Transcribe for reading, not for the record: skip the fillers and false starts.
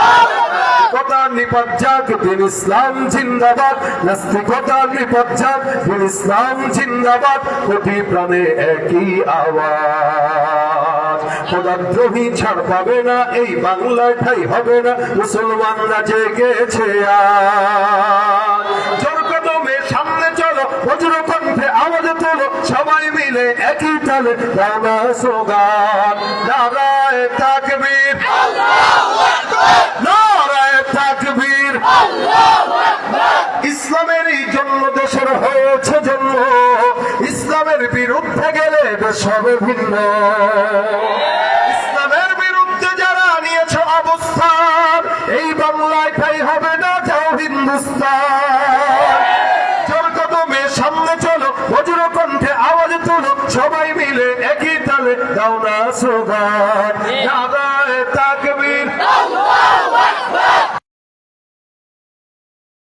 নাস্তিকতার নিপাত যাক, দিন ইসলাম জিন্দাবাদ। নাস্তিকতার নিপাত যাক, দিন ইসলাম জিন্দাবাদ। কোটি প্রাণে একই আওয়াজ। খোদাদ্রোহী ছাড় পাবে না, এই বাংলায় ঠাই হবে না। মুসলমানরা জেগেছে আজ। জোর কদমে সামনে চলো, বজ্র কণ্ঠে আওয়াজ তোলো, সবাই মিলে একই তালে দাও না স্লোগান। নারায়ে তাকবীর, নারায়ে তাকবীর। ইসলামেরই জন্য দেশের হয়েছে জন্ম, ইসলামের বিরুদ্ধে গেলে দেশ হবে ভিন্ন। ইসলামের বিরুদ্ধে যারা নিয়েছে অবস্থান, এই বাংলায় ঠাই হবে না, যাও হিন্দুস্তান। জোর কদমে সামনে চলো, বজ্র কণ্ঠে আওয়াজ তোলো, সবাই মিলে একই তালে দাও না স্লোগান। নারায়ে তাকবীর।